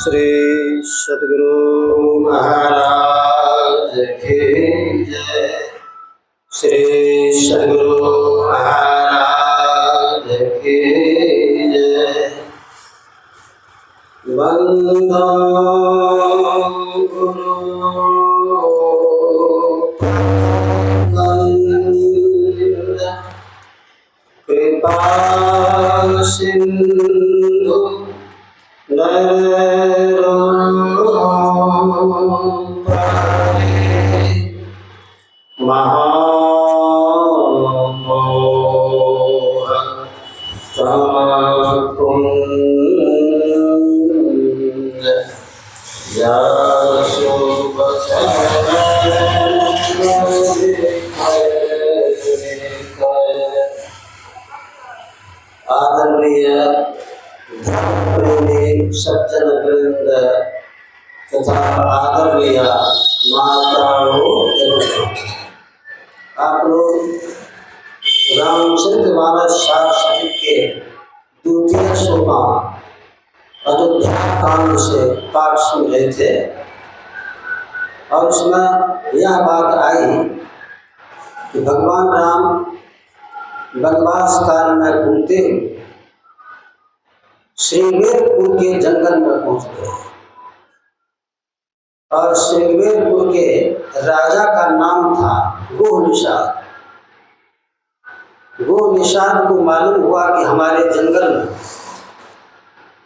श्री सद्गुरु महाराज की जय। श्री सद्गुरु महाराज की जय। वंदो गुरु वंद कृपा सिंधु महामोह तमकुंज आदरणीय धर्मप्रेमी सज्जन वृंद तथा आदरणीय माताओं एवं आप लोग रामचरितमानस शास्त्र के द्वितीय सोपान अयोध्या कांड से पाठ सुन रहे थे और उसमें यह बात आई कि भगवान राम वनवास काल में घूमते श्रीवेदपुर के जंगल में पहुंच गए और श्रीवेदपुर के राजा का नाम था गोनिषाद। गोनिषाद को मालूम हुआ कि हमारे जंगल में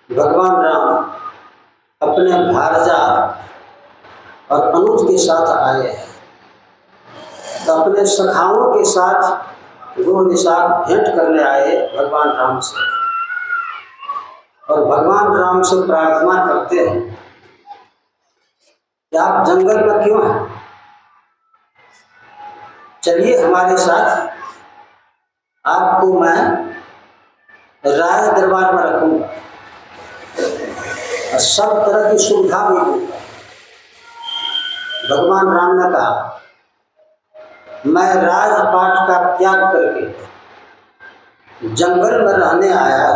भगवान राम अपने भारजा और अनुज के साथ आए हैं, तो अपने सखाओं के साथ गोनिषाद भेंट करने आए भगवान राम से और भगवान राम से प्रार्थना करते हैं कि आप जंगल में क्यों हैं, चलिए हमारे साथ, आपको मैं राज दरबार में रखूंगा और सब तरह की सुविधा भी दूंगा। भगवान राम ने कहा मैं राजपाट का त्याग करके जंगल में रहने आया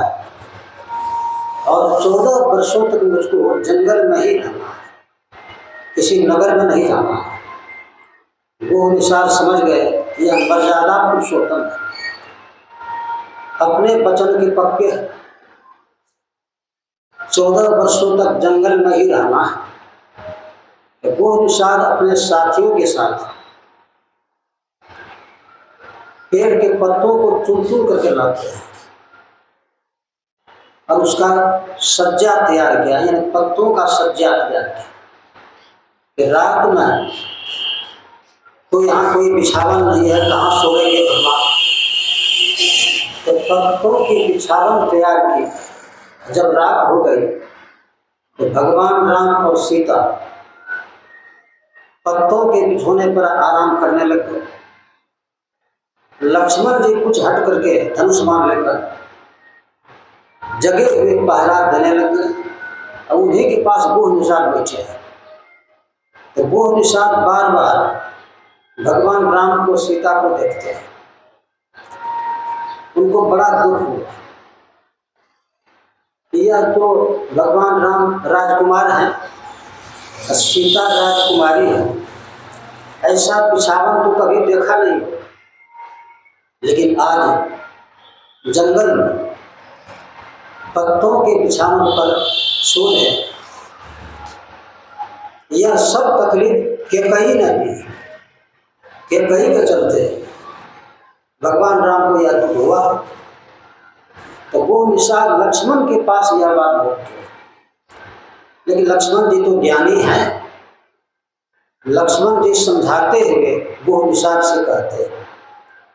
और 14 वर्षों तक मुझको जंगल में ही रहना, किसी नगर में नहीं जाना। वो निशार समझ गए यह मर्यादा पुरुषोत्तम है, अपने वचन के पक्के 14 वर्षों तक जंगल में ही रहना है। वो निशार अपने साथियों के साथ पेड़ के पत्तों को चुन चुन करके लाते हैं और उसका सज्जा तैयार किया, यानी पत्तों का सज्जा तैयार किया कि रात में तो यहाँ कोई बिछावन नहीं है, कहाँ सोएंगे भगवान, तो पत्तों की बिछावन तैयार की। जब रात हो गई तो भगवान राम और सीता पत्तों के बिछोने पर आराम करने लग गए। लक्ष्मण जी कुछ हट करके धनुष मान लेकर जगे हुए पहरा देने लग गए और उन्हीं के पास गोनिषाद बैठे हैं। तो गोनिषाद बार बार भगवान राम को सीता को देखते हैं, उनको बड़ा दुख हुआ। यह तो भगवान राम राजकुमार हैं, सीता राजकुमारी है, ऐसा बिछावन तो कभी देखा नहीं। लेकिन आज जंगल में पत्तों के बिछावन पर सोए, यह सब तकलीफ कैकेयी ने दी। कैकेयी के चलते भगवान राम को यह दुख हुआ, तो वो निशाद लक्ष्मण के पास यह बात बोलते। लेकिन लक्ष्मण जी तो ज्ञानी हैं, लक्ष्मण जी समझाते हुए वो निशाद से कहते,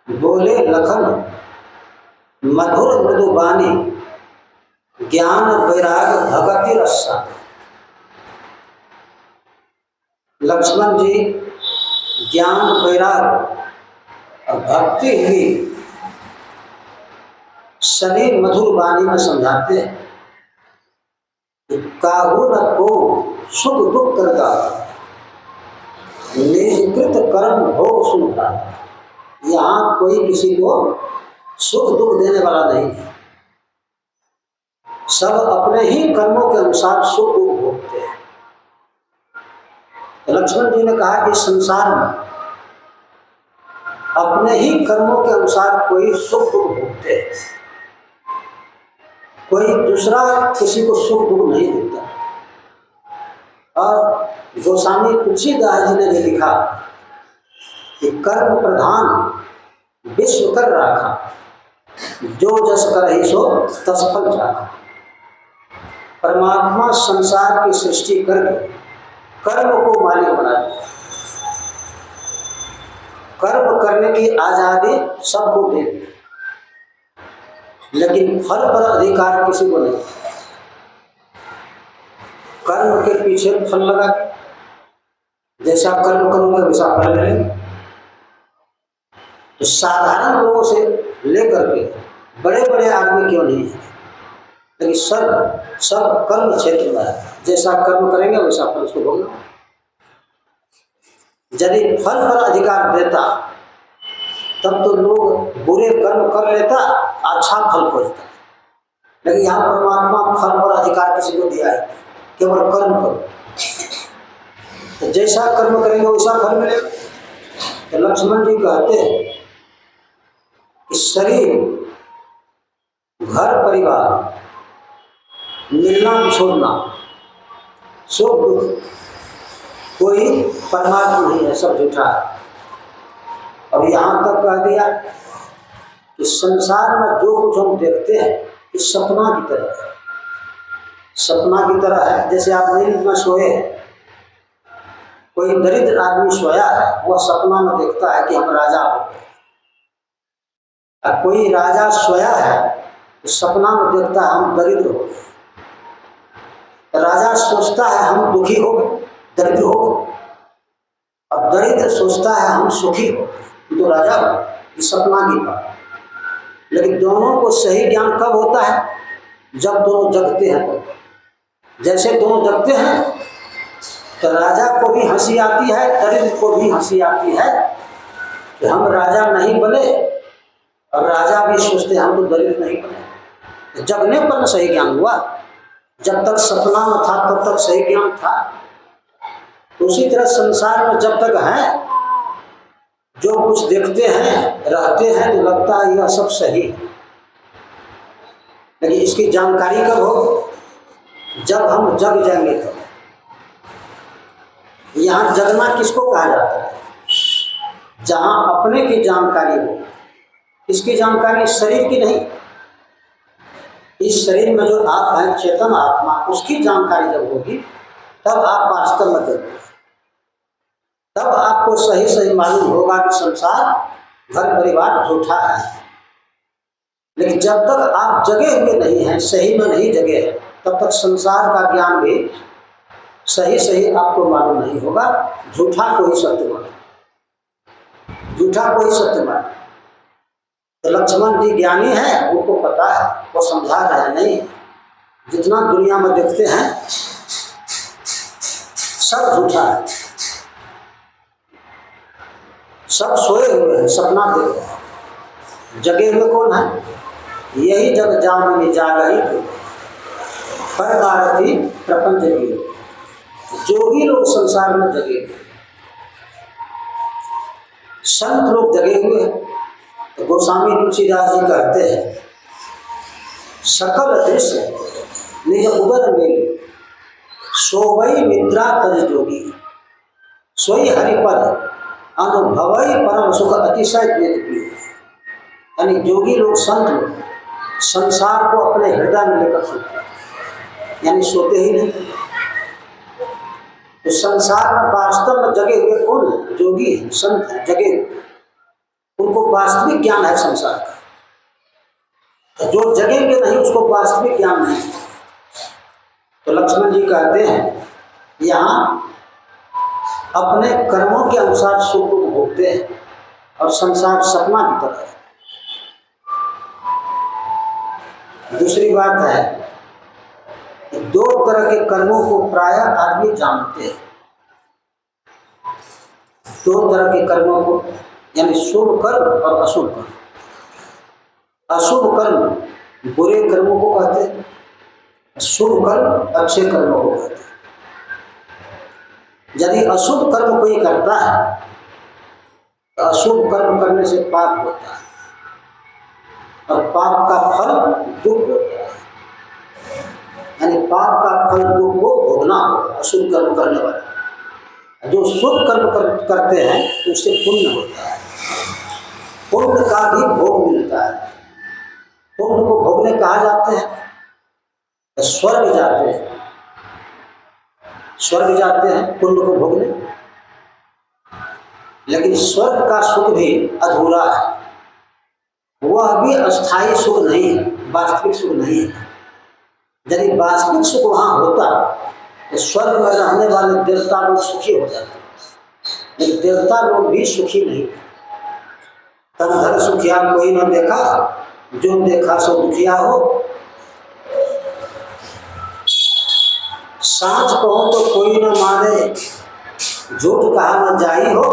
बोले लखन मधुर मृदु बानी ज्ञान वैराग भगति रसा। लक्ष्मण जी ज्ञान वैराग और भक्ति ही सनी मधुर वाणी में समझाते हैं। काहू न को सुख दुख करता निजकृत कर्म भोग सुनता। यहाँ कोई किसी को सुख दुख देने वाला नहीं है, सब अपने ही कर्मों के अनुसार सुख दुख भोगते हैं। लक्ष्मण जी ने कहा कि संसार में अपने ही कर्मों के अनुसार कोई सुख दुख भोगते हैं, कोई दूसरा किसी को सुख दुख नहीं देता। और गोस्वामी तुलसीदास जी ने भी लिखा कि कर्म प्रधान विश्व कर राखा, जो जस करहि सो तस फल चाखा। परमात्मा संसार की सृष्टि करके कर्म को मालिक बना दिया। कर्म करने की आजादी सबको दे दी, लेकिन फल पर अधिकार किसी को नहीं। कर्म के पीछे फल लगा, जैसा कर्म करोगे वैसा फल मिलेगा। तो साधारण लोगों से लेकर के बड़े बड़े आदमी क्यों नहीं है, लेकिन सब कर्म क्षेत्र में है। जैसा कर्म करेंगे वैसा फल उसको भोगना। यदि फल पर अधिकार देता तब तो लोग बुरे कर्म कर लेता, अच्छा फल खोजता। लेकिन यहाँ परमात्मा फल पर अधिकार किसी को दिया है, केवल कर्म करो, तो जैसा कर्म करेंगे वैसा फल मिलेगा। तो लक्ष्मण जी कहते हैं कि शरीर, घर परिवार, मिलना छोड़ना, सुख दुख, कोई परमात्मा नहीं है, सब झूठा है। और यहाँ तक कह दिया कि संसार में जो कुछ हम देखते हैं इस सपना की तरह है। सपना की तरह है, जैसे आप नींद में सोए, कोई दरिद्र आदमी सोया है, वह सपना में देखता है कि हम राजा हो गए। और कोई राजा सोया है तो सपना में देखता है हम दरिद्र हो गए। राजा सोचता है हम दुखी हो गए, दरिद्र हो गए, और दरिद्र सोचता है हम सुखी हो, तो राजा हो। ये सपना की बात। लेकिन दोनों को सही ज्ञान कब होता है? जब दोनों जगते हैं। तो जैसे दोनों जगते हैं तो राजा को भी हंसी आती है, दरिद्र को भी हंसी आती है कि हम राजा नहीं बने, और राजा भी सोचते हैं हम तो दरिद्र नहीं बने। जगने पर सही ज्ञान हुआ। जब तक सपना में था तब तक सही ज्ञान था। उसी तरह संसार में जब तक है, जो कुछ देखते हैं रहते हैं तो लगता है यह सब सही है, लेकिन इसकी जानकारी कब हो? जब हम जग जाएंगे तब। यहाँ जगना किसको कहा जाता है? जहाँ अपने की जानकारी हो। इसकी जानकारी शरीर की नहीं, इस शरीर में जो आप हैं चेतन आत्मा, उसकी जानकारी जब होगी तब आप वास्तव में जगोगे। तब आपको सही सही मालूम होगा कि संसार, घर परिवार झूठा है। लेकिन जब तक आप जगे हुए नहीं हैं, सही में नहीं जगे हैं, तब तक संसार का ज्ञान भी सही सही आपको मालूम नहीं होगा। झूठा कोई सत्य माने, झूठा कोई सत्य माने। तो लक्ष्मण जी ज्ञानी है, उनको पता है, वो समझा रहे हैं। नहीं, जितना दुनिया में देखते हैं सब झूठा है, सब सोए हुए हैं, सपना देख रहे हैं। जगे हुए कौन है? यही जग जामिनी जागही परमारथी प्रपंच की। जोगी लोग संसार में जगे, संत लोग जगे हुए हैं। तो गोस्वामी तुलसीदास जी कहते हैं, सकल दृश्य निज उदर में सोवई निद्रा तज जोगी, सोई हरिपद अनुभवई परम सुख अतिशय वेद की। यानी जोगी लोग, संत लोग संसार को अपने हृदय में लेकर सोते हैं, यानी सोते ही नहीं। तो संसार में वास्तव में जगे हुए कौन है? जोगी है, संत है, जगे हुए। उनको वास्तविक ज्ञान है संसार का। तो जो जगेंगे नहीं उसको वास्तविक ज्ञान नहीं। तो लक्ष्मण जी कहते हैं यहाँ अपने कर्मों के अनुसार सुख को भोगते हैं, और संसार सपना की तरह है। दूसरी बात है, दो तरह के कर्मों को प्रायः आदमी जानते हैं। दो तरह के कर्मों को, यानी शुभ कर्म और अशुभ कर्म। अशुभ कर्म बुरे कर्मों को कहते हैं, शुभ कर्म अच्छे कर्म हो गए। यदि अशुभ कर्म कोई करता है तो अशुभ कर्म करने से पाप होता है और पाप का फल दुख होता है। यानी पाप का फल दुख को भोगना होगा अशुभ कर्म करने वाले। जो शुभ कर्म करते हैं उससे पुण्य होता है, पुण्य का भी भोग मिलता है। पुण्य को भोगने कहाँ जाते हैं? तो स्वर्ग जाते हैं, स्वर्ग जाते हैं पुण्य को भोगने। लेकिन स्वर्ग का सुख भी अधूरा है, वह भी अस्थायी सुख नहीं है, वास्तविक सुख नहीं है। यदि वास्तविक सुख वहाँ होता तो स्वर्ग में रहने वाले देवता लोग सुखी हो जाते, लेकिन देवता लोग भी सुखी नहीं। तन धन सुखिया कोई न देखा, जो देखा सो दुखिया हो। सांच कहो तो कोई न माने, झूठ कहा न जाई हो।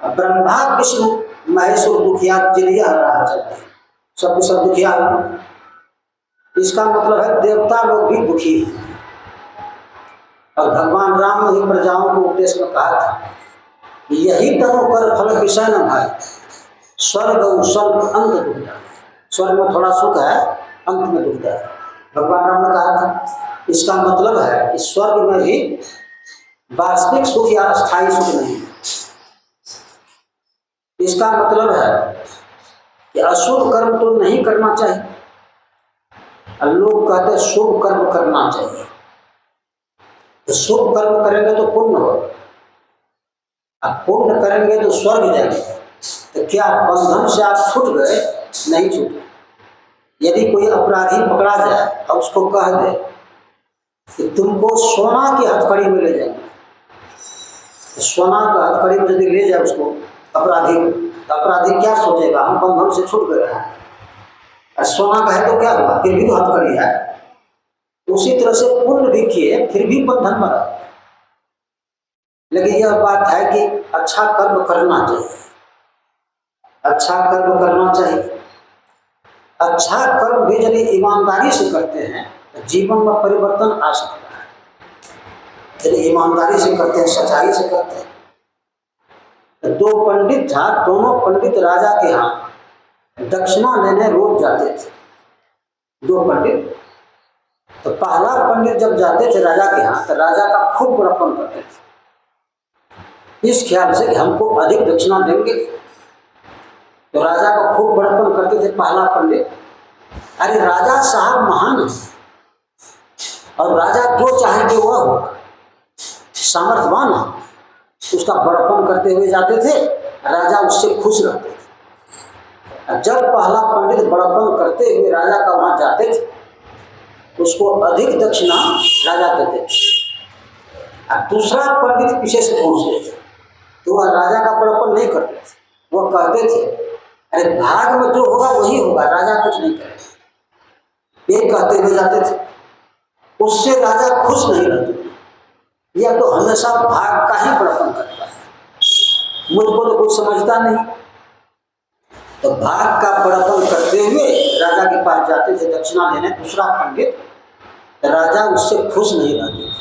ब्रह्मा विष्णु महेश्वर दुखिया जिलिया रहा चलते, सब दुखिया हो। इसका मतलब है देवता लोग भी दुखी हैं। और भगवान राम ने प्रजाओं को उपदेश में कहा था, यही तनो कर फल विषय न भाई, स्वर्ग स्वल्प अंत दुखदा। स्वर्ग में थोड़ा सुख है, अंत में दुखदा है। भगवान राम ने कहा था। इसका मतलब है कि स्वर्ग में भी वास्तविक सुख या अस्थायी सुख नहीं है। इसका मतलब है कि अशुभ कर्म तो नहीं करना चाहिए, लोग कहते हैं शुभ कर्म करना चाहिए। तो शुभ कर्म करेंगे तो पुण्य होगा, अब पुण्य करेंगे तो स्वर्ग जाएंगे। तो क्या बंधन से आप छूट गए? नहीं छूटे। यदि कोई अपराधी पकड़ा जाए और उसको कह दे कि तुमको सोना की हथकड़ी में ले जाएंगे, तो सोना का हथकड़ी में यदि ले जाए उसको अपराधी, तो अपराधी क्या सोचेगा? हम बंधन से छूट गए हैं। और सोना का है तो क्या हुआ, फिर भी तो हथकड़ी है। उसी तरह से पुण्य भी किए फिर भी बंधन में रहे। लेकिन यह बात है कि अच्छा कर्म करना चाहिए, अच्छा कर्म करना चाहिए। अच्छा कर्म भी यदि ईमानदारी से करते हैं तो जीवन में परिवर्तन आ सकता है। यदि ईमानदारी से करते हैं, सच्चाई से करते हैं। तो दो पंडित था, दोनों पंडित राजा के यहाँ दक्षिणा लेने रोज जाते थे। दो पंडित, तो पहला पंडित जब जाते थे राजा के यहाँ तो राजा का खूब बड़प्पन करते थे, इस ख्याल से कि हमको अधिक दक्षिणा देंगे। तो राजा का खूब बड़प्पन करते थे पहला पंडित। अरे राजा साहब महान है और राजा जो चाहेंगे वह होगा, सामर्थ्यवान है। उसका बड़प्पन करते हुए जाते थे, राजा उससे खुश रहते थे। जब पहला पंडित बड़प्पन करते हुए राजा का वहां जाते थे, उसको अधिक दक्षिणा राजा देते थे। अब दूसरा पंडित पीछे से पहुंचते थे तो वह राजा का बड़प्पन नहीं करते थे। वह कहते थे अरे भाग में जो होगा वही होगा, राजा कुछ नहीं करेगा, ये कहते हुए जाते थे। उससे राजा खुश नहीं रहते थे। यह तो हमेशा भाग का ही बड़प्पन करता है, मुझको तो कुछ समझता नहीं। तो भाग का बड़प्पन करते हुए राजा के पास जाते थे दक्षिणा लेने दूसरा पंडित, तो राजा उससे खुश नहीं रहते थे।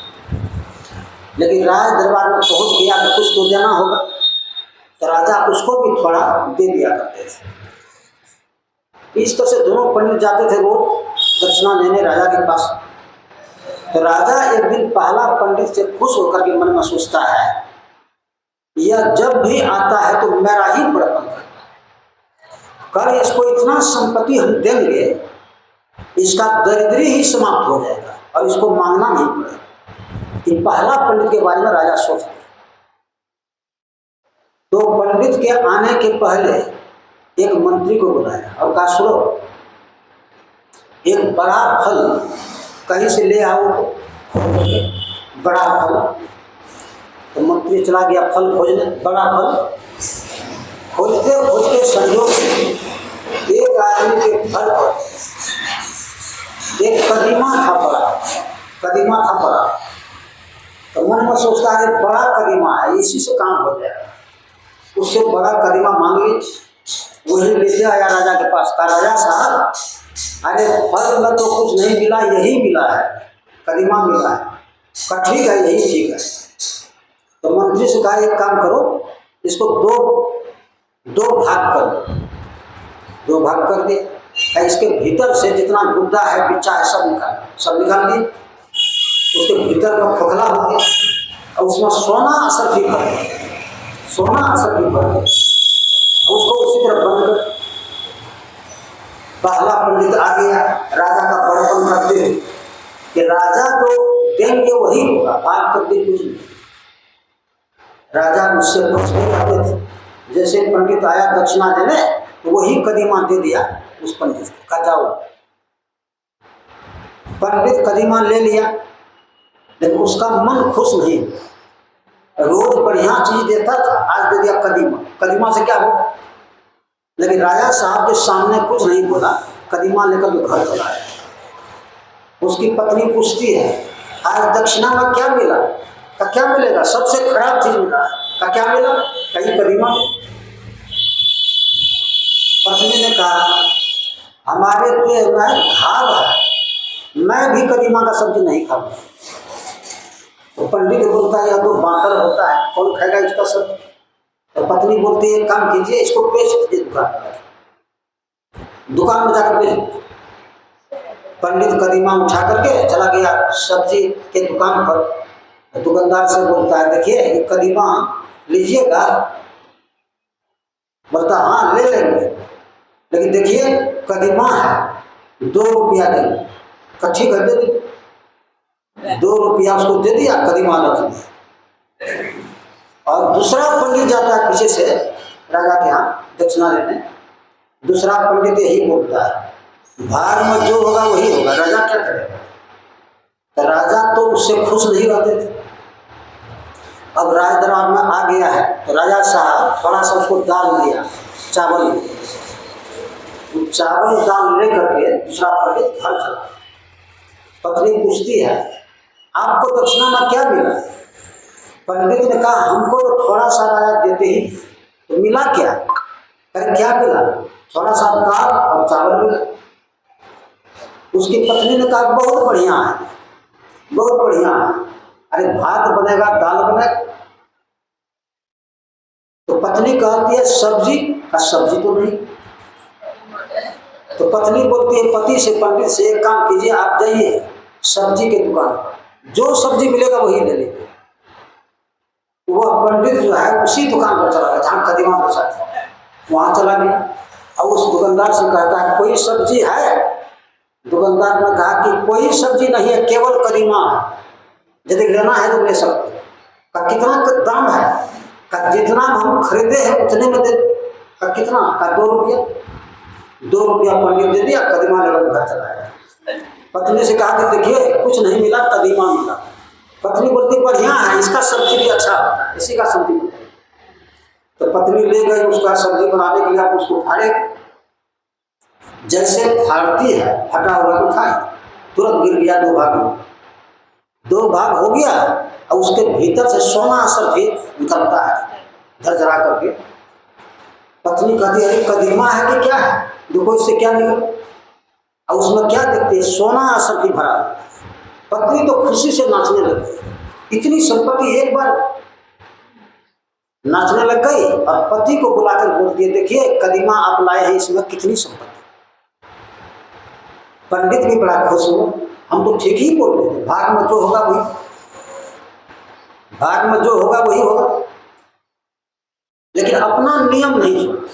लेकिन राज दरबार में पहुंच गया तो कुछ तो देना होगा, तो राजा उसको भी थोड़ा दे दिया करते थे। इस तरह से दोनों पंडित जाते थे वो दक्षिणा लेने राजा के पास। तो राजा एक दिन पहला पंडित से खुश होकर के मन में सोचता है, यह जब भी आता है तो मेरा ही बड़प्पन करता है, कल इसको इतना संपत्ति हम देंगे, इसका दरिद्री ही समाप्त हो जाएगा और इसको मांगना नहीं पड़ेगा। कि पहला पंडित के बारे में राजा सोच रहे। तो पंडित के आने के पहले एक मंत्री को बुलाया और कहा सुनो, एक बड़ा फल कहीं से ले आओ, बड़ा फल। तो मंत्री चला गया फल खोजने, बड़ा फल खोजते खोजते संयोग से एक आदमी के फल पर एक कदीमा था पड़ा। तो मन में सोचता है बड़ा कदीमा है, इसी से काम हो जाएगा। उससे बड़ा कदीमा मांगे, वही लेते आया राजा के पास। कहा राजा साहब अरे फल में तो कुछ नहीं मिला, यही मिला है, कदीमा मिला है। कहा ठीक है, यही ठीक है। तो मंत्री से कहा एक काम करो, इसको दो भाग करो। दो भाग कर दिए। इसके भीतर से जितना गुद्दा है, बिच्चा है, सब निकाल दिए। उसके भीतर का खोखला हो गया और उसमें सोना असर भी भर गया, सोना असर भी भर गया। उसको उसी तरह बंद कर। पहला पंडित आ गया राजा का बड़पन करते हुए कि राजा जो देंगे वही होगा, भाग करके कुछ नहीं। राजा मुझसे कुछ नहीं करते थे। जैसे पंडित आया दक्षिणा देने, तो वही कदीमा दे दिया उस पंडित को, कहा जाओ। पंडित कदीमा ले लिया, लेकिन उसका मन खुश नहीं। रोज बढ़िया चीज देता था, आज दे दिया कदीमा। कदीमा से क्या हो? लेकिन राजा साहब के सामने कुछ नहीं बोला, कदीमा लेकर के घर चला आया। उसकी पत्नी पूछती है आज दक्षिणा में क्या मिला? का क्या मिलेगा? सबसे खराब चीज मिला। का क्या मिला? कहीं कदीमा। पत्नी ने कहा हमारे देह में घाव है, मैं भी कदीमा का सब्जी नहीं खाऊंगा। तो पंडित बोलता है यह तो बांतर होता है, कौन खाएगा इसका सब्जी? तो पत्नी बोलती है काम कीजिए, इसको बेच दीजिए दुकान में जाकर बेच। पंडित कदीमा उठा करके चला गया सब्जी के दुकान पर। दुकानदार से बोलता है देखिए ये कदीमा लीजिएगा? बोलता हाँ ले लेंगे, लेकिन देखिए कदीमा है, 2 रुपया देंगे। कच्ची कर दे दी, 2 रुपया उसको दे दिया, कदीमा रख दिया। और दूसरा पंडित जाता है पीछे से राजा के यहाँ दक्षिणा लेने। दूसरा पंडित यही बोलता है भाग में जो होगा वही होगा, राजा क्या करेगा? तो राजा तो उससे खुश नहीं रहते थे। अब राज दरबार में आ गया है तो राजा साहब थोड़ा सा उसको दाल दिया, चावल। चावल दाल ले करके दूसरा पंडित घर चला। पत्नी पूछती है आपको दक्षिणा में क्या मिला? पंडित ने कहा हमको तो थोड़ा सा राजा देते ही, तो मिला क्या? अरे क्या मिला? थोड़ा सा दाल और चावल मिला। उसकी पत्नी ने कहा बहुत बढ़िया है, बहुत बढ़िया है। अरे भात बनेगा, दाल बनेगा। तो पत्नी कहती है सब्जी का, सब्जी तो नहीं। तो पत्नी बोलती है पति से, पंडित से एक काम कीजिए आप जाइए सब्जी के दुकान, जो सब्जी मिलेगा वही ले लीजिए। वह पंडित जो है उसी दुकान पर चला गया जहाँ कदीमा बेचा था, वहाँ चला गया और उस दुकानदार से कहता है कोई सब्जी है? दुकानदार ने कहा कि कोई सब्जी नहीं है, केवल कदीमा है, यदि लेना है तो ले सकते। का कितना दाम है? का जितना हम खरीदे हैं उतने में दे। का कितना? का 2 रुपया। 2 रुपया पंडित दे दिया, कदीमा लेकर घर चला गया। पत्नी से कहा कि देखिए कुछ नहीं मिला, कदीमा मिला। पत्नी बोलती बढ़िया है, इसका सब्जी भी अच्छा होता है, इसी का सब्जी बना। तो पत्नी ले गई उसका सब्जी बनाने के लिए, आप उसको फाड़े। जैसे फाड़ती है फटा हुआ तो खाए, तुरंत गिर गया 2 भाग में। 2 भाग हो गया और उसके भीतर से सोना सफेद निकलता है झरझरा करके। पत्नी कहती है कदीमा है कि क्या है? देखो इससे क्या निकल। और उसमें क्या देखते हैं? सोना सफेद भरा। पत्नी तो खुशी से नाचने लगी, इतनी संपत्ति एक बार नाचने लग गई। और पति को बुलाकर बोलती है देखिए कदीमा आप लाए हैं, इसमें कितनी संपत्ति। पंडित भी बड़ा खुश हुआ, हम तो ठीक ही बोल रहे थे, भाग में जो होगा वही, भाग में जो होगा वही होगा। लेकिन अपना नियम नहीं छोड़ा।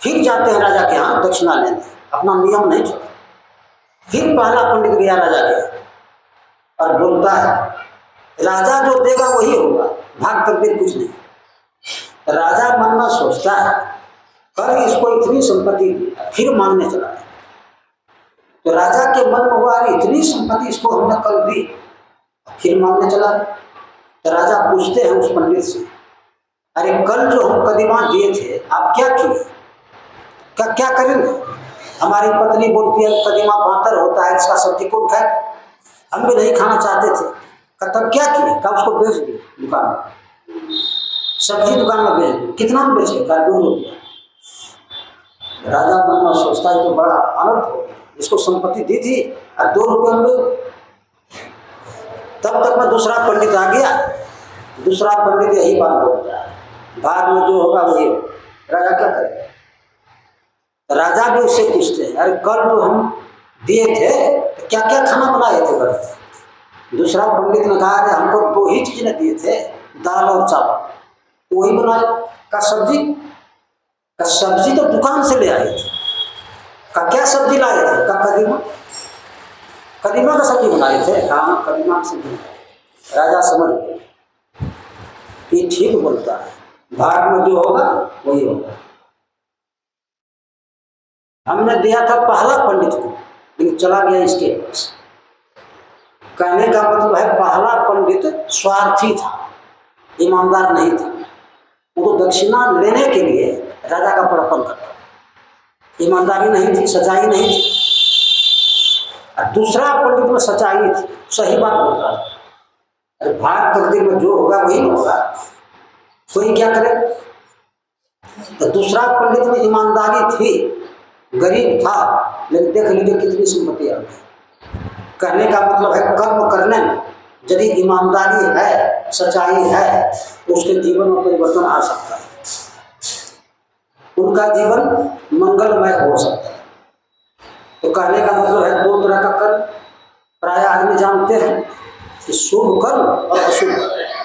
फिर जाते हैं राजा के यहाँ दक्षिणा लेने, अपना नियम नहीं छोड़ा। फिर पहला पंडित गया राजा के और बोलता है राजा जो देगा वही होगा, भाग कर भी कुछ नहीं। राजा मन में सोचता है कल इसको इतनी संपत्ति, फिर मांगने चला। तो राजा के मन में हुआ इतनी संपत्ति इसको हमने कल दी, फिर मांगने चला। तो राजा पूछते हैं उस पंडित से अरे कल जो हम कदीमा दिए थे आप क्या किए? क्या करेंगे? हमारी पत्नी बोलती है कदीमा बातर होता है, इसका सब्जी कौन खाए? हम भी नहीं खाना चाहते थे। तब क्या किए? कब उसको बेच दिए दुकान में, सब्जी दुकान में बेच दिए। कितना में बेचे? 2 रुपया। राजा मन में सोचता है तो बड़ा आनंद हो, इसको संपत्ति दी थी और 2 रुपये में। तब तक में दूसरा पंडित आ गया। दूसरा पंडित यही बात बोलता है, बाद में जो होगा वही। राजा क्या करे? राजा भी उससे पूछते हैं, अरे कल तो हम दिए थे तो क्या क्या खाना बनाए थे कल? दूसरा पंडित ने कहा कि हमको 2 ही चीजें दिए थे, दाल और चावल, वही बनाए। का सब्जी तो दुकान से ले आए थे। का क्या सब्जी लाए थे? का कदीमा का सब्जी बनाए थे। हाँ, कदीमा का सब्जी। राजा समझ गए ये ठीक बोलता है, भाग में जो होगा वही होगा। हमने दिया था पहला पंडित को, लेकिन चला गया इसके पास। कहने का मतलब है पहला पंडित स्वार्थी था, ईमानदार नहीं था। वो तो दक्षिणा लेने के लिए राजा का बड़प्पन करता, ईमानदारी नहीं थी, सच्चाई नहीं थी। और दूसरा पंडित में सच्चाई थी, सही बात बोलता था। अरे भाग तकदीर में जो होगा वही होगा, कोई क्या करे। तो दूसरा पंडित में ईमानदारी थी, गरीब था, लेकिन देख लीजिए कितनी संपत्ति आ गई। कहने का मतलब है कर्म करने में यदि ईमानदारी है, सच्चाई है, तो उसके जीवन में परिवर्तन आ सकता है, उनका जीवन मंगलमय हो सकता है। तो कहने का मतलब है 2 तरह का कर्म प्राय आदमी जानते हैं कि शुभ कर्म और अशुभ कर्म।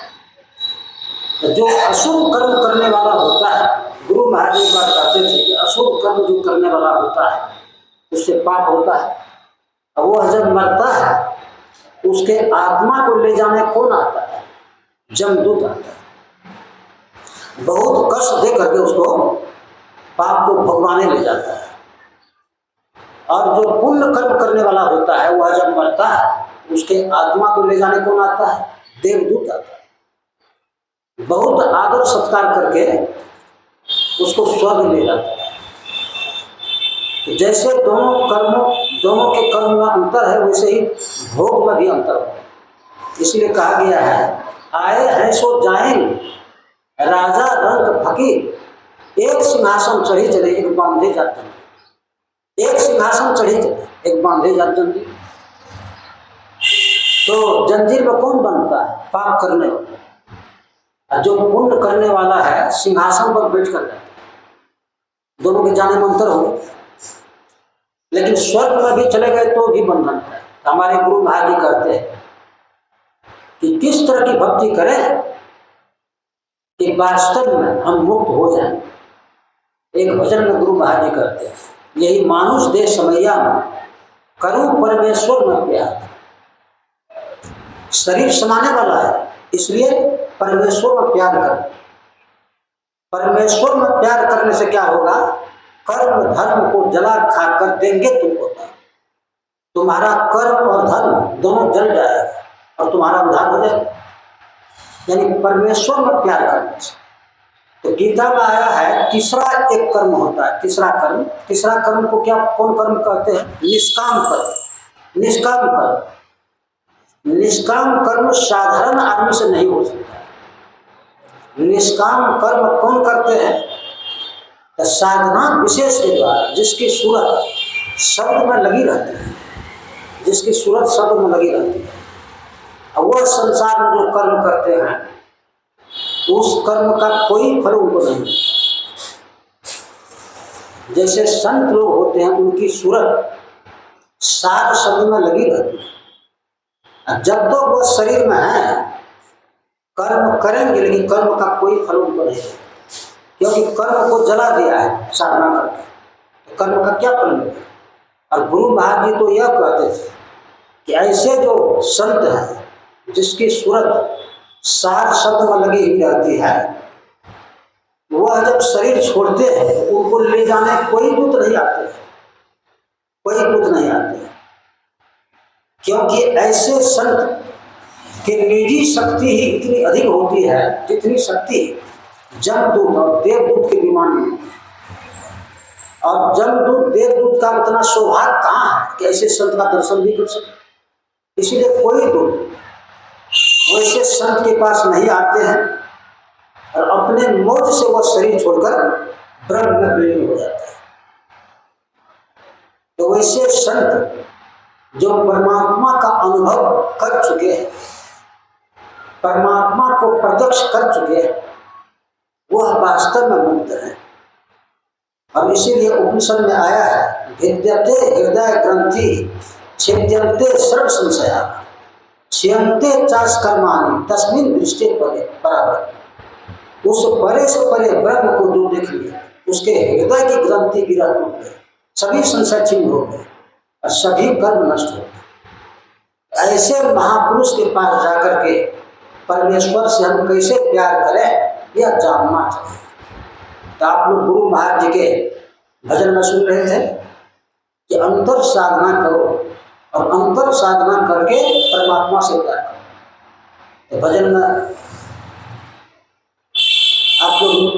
जो अशुभ कर्म करने वाला होता है, गुरु महाराज एक बार कहते थे कि अशुभ कर्म जो करने वाला होता है उससे पाप होता है। और वो जब मरता है उसके आत्मा को ले जाने कौन आता है? जमदूत आता है। बहुत कष्ट दे करके उसको पाप को भगवाने ले जाता है। और जो पुण्य कर्म करने वाला होता है वह जब मरता है उसके आत्मा को ले जाने कौन आता है? देवदूत आता है। बहुत आदर सत्कार करके उसको स्वर्ग ले जाता है। जैसे दोनों के कर्म में अंतर है, वैसे ही भोग में भी अंतर है। इसलिए कहा गया है, आए हैं सो जाएंगे, राजा रंग फकीर, एक सिंहासन चढ़ी चले एक बांधे जाते। एक सिंहासन चढ़ी चले एक बांधे जाते। तो जंजीर में कौन बनता है? पाप करने वाला। जो पुण्य करने वाला है सिंहासन पर बैठ कर जाता है। दोनों के जाने में अंतर हो, लेकिन स्वर्ग में भी चले गए तो भी बंधन है। हमारे गुरु महाराज जी कहते हैं कि किस तरह की भक्ति करें कि वास्तव में हम मुक्त हो जाएं। एक भजन में गुरु महाराज जी कहते हैं, यही मानुष दे समैया करूं परमेश्वर में प्यार। शरीर समाने वाला है, इसलिए परमेश्वर में प्यार करें। परमेश्वर में प्यार करने से क्या होगा? कर्म धर्म को जला खा कर देंगे तुमको। तुम्हारा कर्म और धर्म दोनों जल जाएगा और तुम्हारा उद्धार हो जाएगा। यानी परमेश्वर में प्यार करने से। तो गीता में आया है तीसरा एक कर्म होता है, तीसरा कर्म को क्या कौन कर्म कहते हैं? निष्काम कर्म। निष्काम कर्म साधारण आदमी से नहीं हो सकता। निष्काम कर्म कौन करते हैं? तो साधना विशेष के द्वारा, जिसकी सूरत शब्द में लगी रहती है, जिसकी सूरत शब्द में लगी रहती है, और वह संसार में जो कर्म करते हैं उस कर्म का कोई फल उनको नहीं मिलता। जैसे संत लोग होते हैं उनकी सूरत सार शब्द में लगी रहती है, जब तो वह शरीर में है कर्म करेंगे, लेकिन कर्म का कोई फल उनको नहीं मिलता, क्योंकि कर्म को जला दिया है साधना करके। तो कर्म का क्या फल मिलेगा? और गुरु महाराज जी तो यह कहते थे कि ऐसे जो संत हैं जिसकी सूरत सार शब्द में लगी हुई रहती है, वह जब शरीर छोड़ते हैं उनको ले जाने कोई दूत नहीं आते, कोई दूत नहीं आते, क्योंकि ऐसे संत की निजी शक्ति ही इतनी अधिक होती है जितनी शक्ति जमदूत और देवदूत के विमान में। और जमदूत देवदूत का उतना सौभाग्य कहाँ है कि ऐसे संत का दर्शन भी कर सके। इसीलिए कोई दूत वैसे संत के पास नहीं आते हैं और अपने मौज से वह शरीर छोड़कर ब्रह्म में विलीन हो जाता है। तो वैसे संत जो परमात्मा का अनुभव कर चुके हैं, परमात्मा को प्रत्यक्ष कर चुके हैं, वह वास्तव में मुक्त है। और इसीलिए उपनिषद में आया है, विद्यते हृदय ग्रंथि छिद्यन्ते सर्व संशया क्षयन्ते चास कर्माणि तस्मिन् दृष्टे परे परावर। उस परे से परे ब्रह्म को जो देख लिया, उसके हृदय की ग्रंथि गिरा टूट गई, सभी संशय छिन्न हो गए और सभी कर्म नष्ट हो गए। ऐसे महापुरुष के पास जाकर के परमेश्वर से हम कैसे प्यार करें, यह जानना चाहिए। तो आप लोग गुरु महाराज जी के भजन में सुन रहे थे कि अंतर साधना करो और अंतर साधना करके परमात्मा से प्यार करो। तो भजन में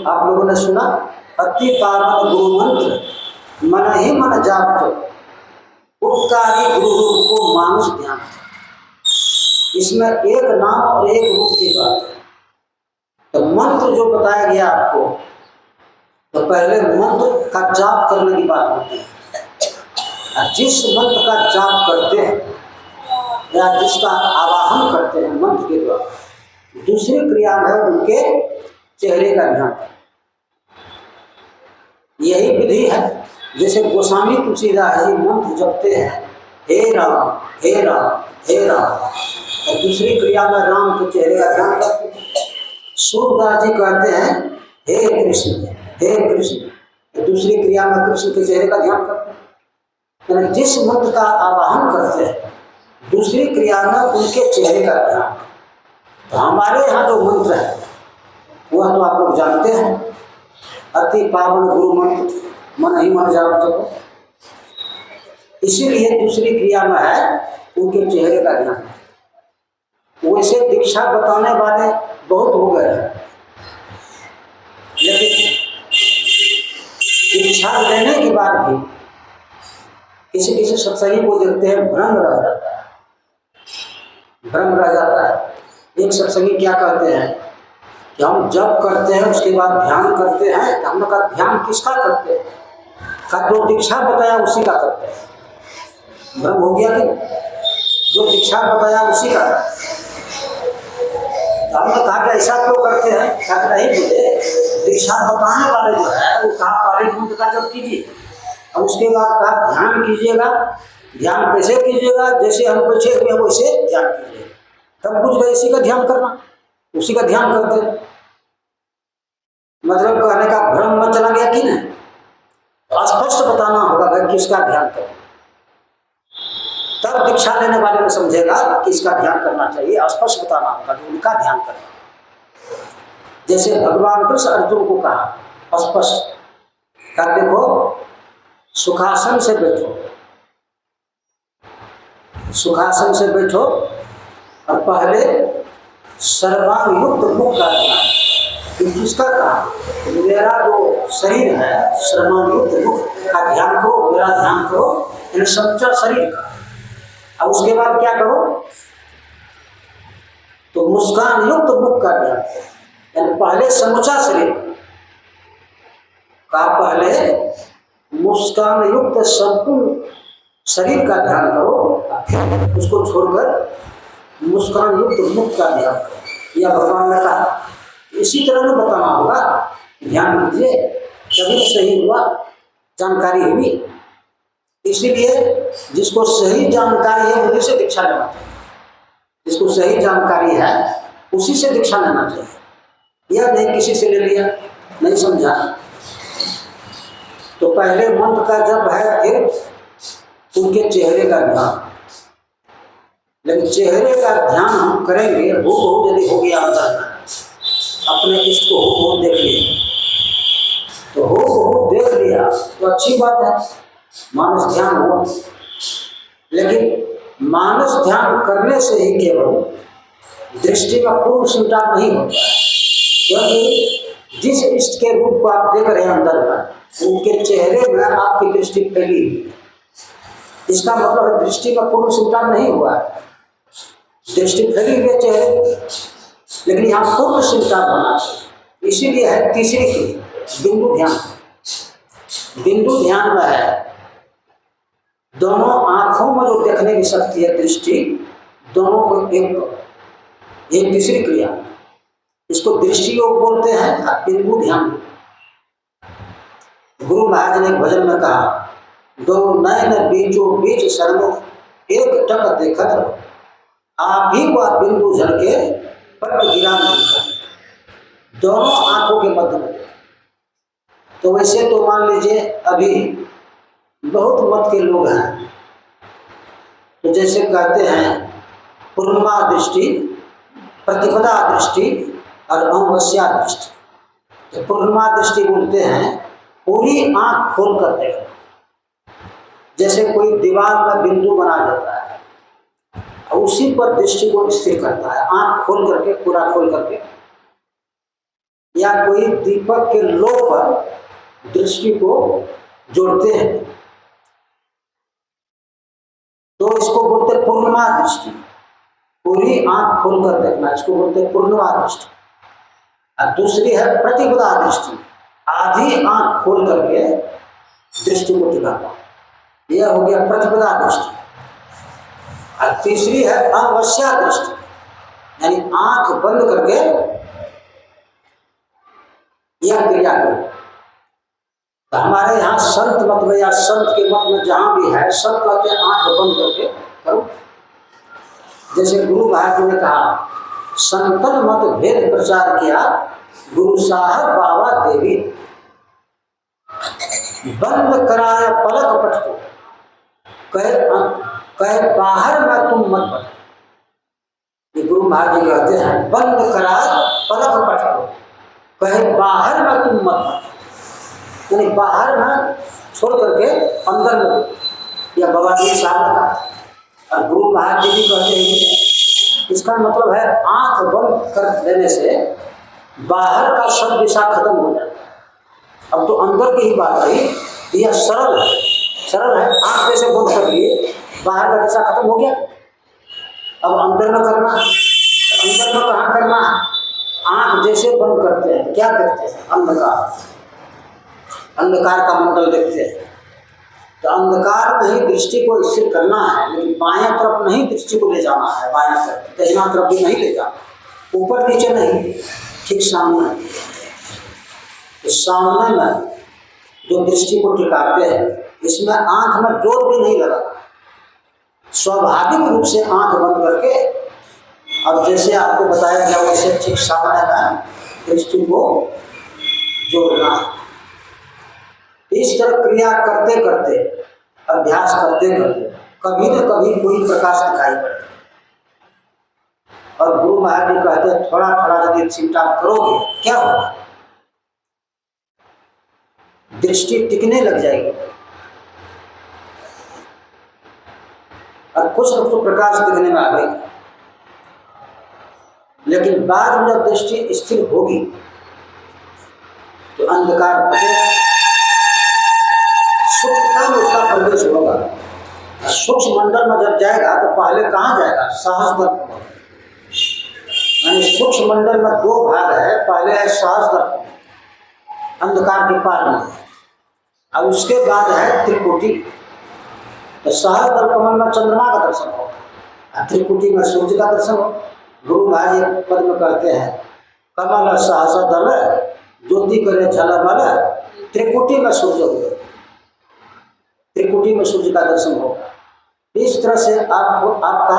आप लोगों ने सुना, अति पावन गुरु मंत्र मन ही मन जाप उपकारी गुरु रूप को मानुष ध्यान। इसमें एक नाम और एक रूप की बात है। तो मंत्र जो बताया गया आपको, तो पहले मंत्र का जाप करने की बात होती है। जिस मंत्र का जाप करते हैं या जिसका आवाहन करते हैं मंत्र के द्वारा, दूसरी क्रिया में उनके चेहरे का ध्यान। यही विधि है। जैसे गोस्वामी तुलसीदास जी मंत्र जपते हैं, हे राम हे राम हे राम, और दूसरी क्रिया में राम के चेहरे का ध्यान करते हैं। सूरदास जी कहते हैं हे कृष्ण हे कृष्ण, तो दूसरी क्रिया में कृष्ण के चेहरे का ध्यान करते हैं। यानी जिस मंत्र का आवाहन करते हैं, दूसरी क्रिया में उनके चेहरे का ध्यान। तो हमारे यहाँ जो मंत्र है वह तो आप लोग जानते हैं, अति पावन गुरु मंत्र मन ही मन जाप जपो। इसीलिए दूसरी क्रिया में है उनके चेहरे का ध्यान। वैसे दीक्षा बताने वाले बहुत हो गए हैं, लेकिन दीक्षा लेने के बाद भी किसी किसी सत्संगी को देखते हैं भ्रम रह जाता है, भ्रम रह जाता है। एक सत्संगी क्या कहते हैं कि हम जप करते हैं उसके बाद ध्यान करते हैं। तो हम लोग का ध्यान किसका करते हैं? का जो दीक्षा बताया उसी का करते हैं। भ्रम हो गया कि जो दीक्षा बताया उसी का। तो हमने कहा कि ऐसा क्यों करते हैं? कहा नहीं बोले, दीक्षा बताने वाले जो है वो कहा पहले मंत्र का जप कीजिए और उसके बाद कहा ध्यान कीजिएगा। ध्यान कैसे कीजिएगा? जैसे हम बैठे हुए हैं वैसे ध्यान कीजिए। तब कुछ गए इसी का ध्यान करना, उसी का ध्यान करते हैं। मतलब कहने का भ्रम में चला गया कि नहीं? स्पष्ट बताना होगा कि किसका ध्यान करें, तब दीक्षा लेने वाले को समझेगा कि इसका ध्यान करना चाहिए। स्पष्ट बताना होगा कि उनका ध्यान करें। जैसे भगवान कृष्ण अर्जुन को कहा स्पष्ट, कहा देखो सुखासन से बैठो, सुखासन से बैठो और पहले सर्वांग युक्त मुख का ध्यान। किसका कहा? मेरा जो शरीर है सर्वांग युक्त मुख का ध्यान करो, मेरा ध्यान करो, यानी समूचा शरीर का। अब उसके बाद क्या करो? तो मुस्कान युक्त मुख का ध्यान, यानी पहले समूचा शरीर का, पहले मुस्कान युक्त संपूर्ण शरीर का ध्यान करो, उसको छोड़कर मुस्कान युक्त मुख का ध्यान करो। यह भगवान ने कहा। इसी तरह में बताना होगा, ध्यान दीजिए तभी सही हुआ, जानकारी हुई। इसीलिए जिसको सही जानकारी है उसी से दीक्षा लेना चाहिए। जिसको सही जानकारी है उसी से दीक्षा लेना चाहिए। यह नहीं किसी से ले लिया, नहीं समझा। तो पहले मंत्र का जप है, फिर उनके चेहरे का ध्यान। लेकिन चेहरे का ध्यान हम करेंगे, वो बहुत जल्दी हो गया अंदर में, अपने इष्ट को हो देख लिया। तो हो देख लिया तो अच्छी बात है, मानस ध्यान हुआ। लेकिन मानस ध्यान करने से ही केवल दृष्टि का पूर्ण संचार नहीं होता, क्योंकि जिस इष्ट के रूप को आप देख रहे हैं अंदर में, उनके चेहरे में आपकी दृष्टि फैली हुई। इसका मतलब दृष्टि का पूर्ण संचार नहीं हुआ है। दृष्टि फैली हुई चेहरे, लेकिन यहाँ पूर्ण संचार होना चाहिए। इसीलिए है तीसरी की बिंदु ध्यान। बिंदु ध्यान में है दोनों आंखों में जो देखने की शक्ति है, दृष्टि, दोनों को एक तीसरी क्रिया, इसको दृष्टि योग बोलते हैं। बिंदु ध्यान। गुरु महाराज ने एक भजन में कहा, दो नयन बीचों बीच शरणों एक टक देखत रहो, आप ही वह बिंदु झलके पट गिरा नहीं। दोनों आंखों के मध्य में। तो वैसे तो मान लीजिए अभी बहुत मत के लोग हैं, तो जैसे कहते हैं पूर्णिमा दृष्टि, प्रतिपदा दृष्टि और अमावस्या दृष्टि। तो पूर्णिमा दृष्टि बोलते हैं पूरी आंख खोल कर देखना। जैसे कोई दीवार में बिंदु बना देता है और उसी पर दृष्टि को स्थिर करता है, आंख खोल करके, पूरा खोल करके। या कोई दीपक के लो पर दृष्टि को जोड़ते हैं, तो इसको बोलते पूर्णिमा दृष्टि। पूरी आंख खोलकर देखना, इसको बोलते पूर्णिमा दृष्टि। और दूसरी है प्रतिपदा दृष्टि, आधी आंख खोल करके दृष्टि को टिकाना, यह हो गया प्रतिपदा दृष्टि। और तीसरी है अमावस्या दृष्टि, यानी आंख बंद करके यह क्रिया करें। तो हमारे यहाँ संत मत में या संत के मत में जहाँ भी है, सब कहते हैं आंख बंद करके करो। जैसे गुरु महाराज ने कहा, संतन मत भेद प्रचार किया गुरु साहब बाबा देवी, बंद कराया पलक पट को, कहे बाहर में तुम मत बट। ये गुरु महाराज जी कहते हैं, बंद कराया पलक पट को, कहे बाहर में तुम मत बट। यानी बाहर में छोड़ करके अंदर में, या बाबा जी साहब का। और गुरु महाराज जी भी कहते हैं, इसका मतलब है आंख बंद कर लेने से बाहर का सब दिशा खत्म हो जाता है। अब तो अंदर की ही बात रही, यह सरल है, सरल है। आंख जैसे बंद कर लिए, बाहर का दिशा खत्म हो गया। अब अंदर में करना, अंदर में कहाँ करना? आंख जैसे बंद करते हैं, क्या देखते हैं? अंधकार, अंधकार का मंडल देखते हैं। तो अंधकार में ही दृष्टि को स्थिर करना है, लेकिन बाएं तरफ नहीं दृष्टि को ले जाना है, बाएं तरफ, दाहिना तरफ भी नहीं ले जाना, ऊपर नीचे नहीं, ठीक सामने। तो सामने में जो दृष्टि को टिकाते हैं, इसमें आंख में जोर भी नहीं लगा, स्वाभाविक रूप से आंख बंद करके, और जैसे आपको बताया गया वैसे ठीक सामने में दृष्टि को जोड़ना है। इस तरह क्रिया करते करते, अभ्यास करते करते कभी न कभी कोई प्रकाश दिखाई पड़ता। और गुरु महाराज जी कहते हैं, थोड़ा थोड़ा यदि चिंता करोगे, क्या होगा? दृष्टि टिकने लग जाएगी, और कुछ न कुछ प्रकाश दिखने में आएगा। लेकिन बाद में जब दृष्टि स्थिर होगी तो अंधकार बचेगा, सूक्ष्म में उसका प्रवेश होगा। सूक्ष्म मंडल में जब जाएगा तो पहले कहाँ जाएगा? सहस्त्र। यानी सूक्ष्म मंडल में दो भाग है, पहले है सहस्त्र अंधकार के पार में, और उसके बाद है त्रिकुटी। तो सहस्त्र कमल में चंद्रमा का दर्शन हो, त्रिकुटी में सूर्य का दर्शन हो। गुरु महाराज पद में कहते हैं, कमल सहस्र दल ज्योति करे झलमल, त्रिकुटी में सूर्य हो, त्रिकुटी में सूर्य का दर्शन होगा। इस तरह से आपको आपका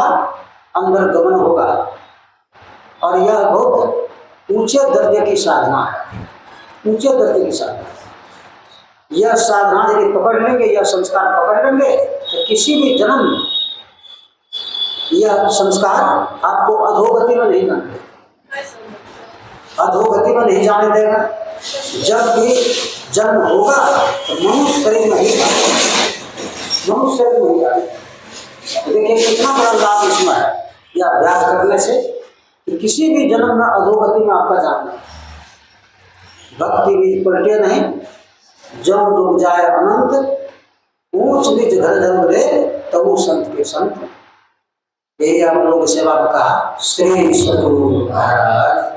अंदर गमन होगा, और यह बहुत ऊंचे दर्जे की साधना है, ऊंचे दर्जे की साधना। यह साधना यदि पकड़ लेंगे, यह संस्कार पकड़ लेंगे, तो किसी भी जन्म में यह संस्कार आपको अधोगति में नहीं जाने देगा, अधोगति में नहीं जाने देगा। जब भी जन्म होगा तो मनुष्य शरीर में ही, मनुष्य शरीर में ही आएगा। देखिए कितना बड़ा लाभ इसमें है, यह अभ्यास करने से कि किसी भी जन्म में अधोगति में आपका जाना, भक्ति भी पलटे नहीं, जब डूब जाए अनंत, ऊंच नीच घर जन्म ले तो वो संत के संत। यही हम लोग सेवा में कहा। श्री सद्गुरु महाराज।